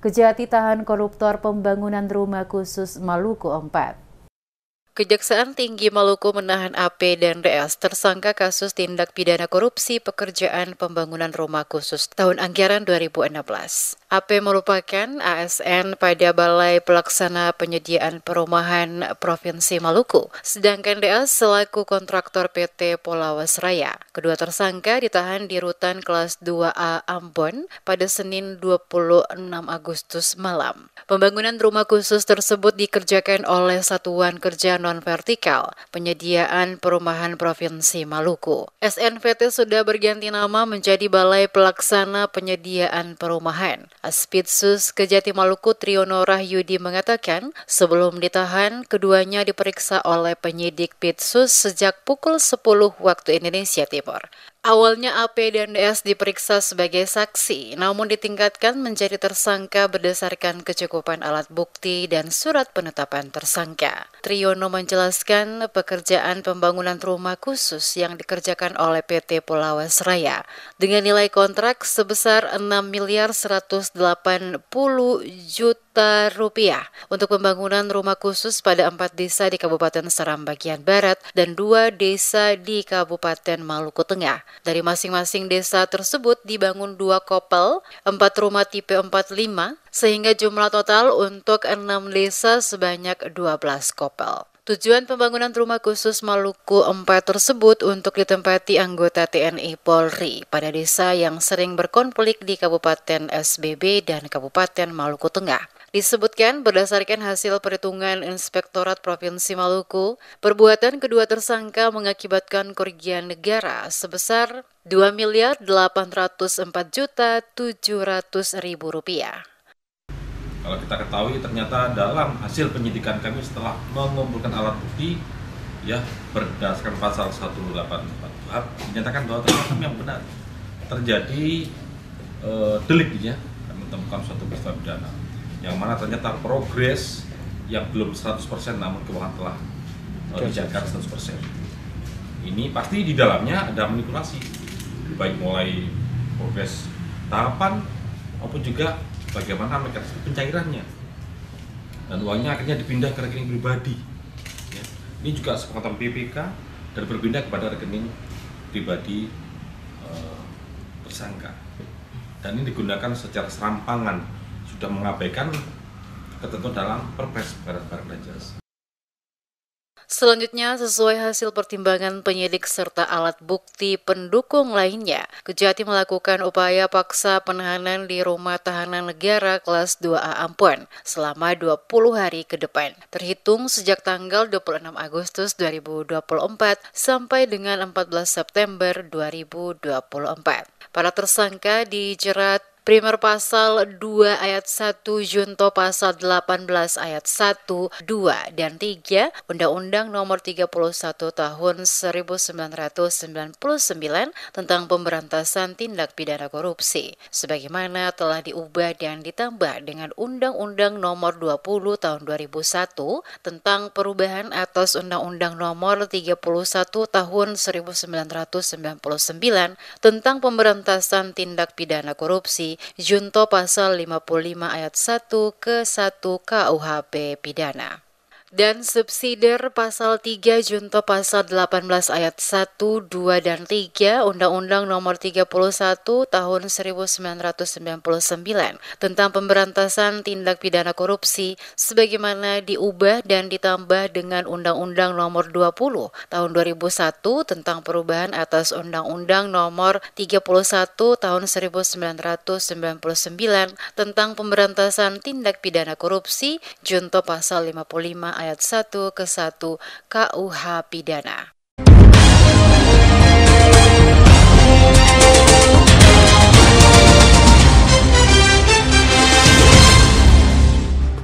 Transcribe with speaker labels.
Speaker 1: Kejati tahan koruptor pembangunan rumah khusus Maluku 4. Kejaksaan Tinggi Maluku menahan AP dan DS tersangka kasus tindak pidana korupsi pekerjaan pembangunan rumah khusus tahun anggaran 2016. AP merupakan ASN pada Balai Pelaksana Penyediaan Perumahan Provinsi Maluku, sedangkan DS selaku kontraktor PT Polawas Raya. Kedua tersangka ditahan di Rutan Kelas 2A Ambon pada Senin 26 Agustus malam. Pembangunan rumah khusus tersebut dikerjakan oleh Satuan Kerja Non-Vertikal Penyediaan Perumahan Provinsi Maluku. SNVT sudah berganti nama menjadi Balai Pelaksana Penyediaan Perumahan. Aspidsus Kejati Maluku Triyono Rahyudi mengatakan, sebelum ditahan, keduanya diperiksa oleh penyidik Pitsus sejak pukul 10 waktu Indonesia Timur. Awalnya AP dan DS diperiksa sebagai saksi, namun ditingkatkan menjadi tersangka berdasarkan kecukupan alat bukti dan surat penetapan tersangka. Triyono menjelaskan pekerjaan pembangunan rumah khusus yang dikerjakan oleh PT Polawas Raya dengan nilai kontrak sebesar 6.180 juta rupiah untuk pembangunan rumah khusus pada 4 desa di Kabupaten Seram bagian Barat dan 2 desa di Kabupaten Maluku Tengah. Dari masing-masing desa tersebut dibangun 2 kopel, 4 rumah tipe 45, sehingga jumlah total untuk 6 desa sebanyak 12 kopel. Tujuan pembangunan rumah khusus Maluku 4 tersebut untuk ditempati anggota TNI Polri pada desa yang sering berkonflik di Kabupaten SBB dan Kabupaten Maluku Tengah. Disebutkan berdasarkan hasil perhitungan Inspektorat Provinsi Maluku, perbuatan kedua tersangka mengakibatkan kerugian negara sebesar Rp2.804.700.000.
Speaker 2: Kalau kita ketahui ternyata dalam hasil penyidikan kami setelah mengumpulkan alat bukti ya berdasarkan pasal 184 KUHP dinyatakan bahwa ternyata yang benar terjadi delik ya, kami menemukan suatu peristiwa pidana yang mana ternyata progres yang belum 100% namun keuangan telah dijaga 100%. Ini pasti di dalamnya ada manipulasi, baik mulai progres tahapan maupun juga bagaimana mekanisme pencairannya, dan uangnya akhirnya dipindah ke rekening pribadi. Ya. Ini juga sepengetahuan PPK dan berpindah kepada rekening pribadi tersangka. Dan ini digunakan secara serampangan, sudah mengabaikan ketentuan dalam Perpres barang dan jasa.
Speaker 1: Selanjutnya, sesuai hasil pertimbangan penyidik serta alat bukti pendukung lainnya, Kejati melakukan upaya paksa penahanan di Rumah Tahanan Negara kelas 2A Ambon selama 20 hari ke depan, terhitung sejak tanggal 26 Agustus 2024 sampai dengan 14 September 2024. Para tersangka dijerat Primer Pasal 2 Ayat 1 Junto Pasal 18 Ayat 1, 2, dan 3 Undang-Undang Nomor 31 Tahun 1999 tentang Pemberantasan Tindak Pidana Korupsi, sebagaimana telah diubah dan ditambah dengan Undang-Undang Nomor 20 Tahun 2001 tentang perubahan atas Undang-Undang Nomor 31 Tahun 1999 tentang Pemberantasan Tindak Pidana Korupsi Junto Pasal 55 Ayat 1 ke 1 KUHP Pidana. Dan subsidiar Pasal 3 Junto Pasal 18 Ayat 1, 2, dan 3 Undang-Undang Nomor 31 Tahun 1999 tentang Pemberantasan Tindak Pidana Korupsi sebagaimana diubah dan ditambah dengan Undang-Undang Nomor 20 Tahun 2001 tentang perubahan atas Undang-Undang Nomor 31 Tahun 1999 tentang Pemberantasan Tindak Pidana Korupsi Junto Pasal 55 Ayat 1 ke 1 KUH Pidana.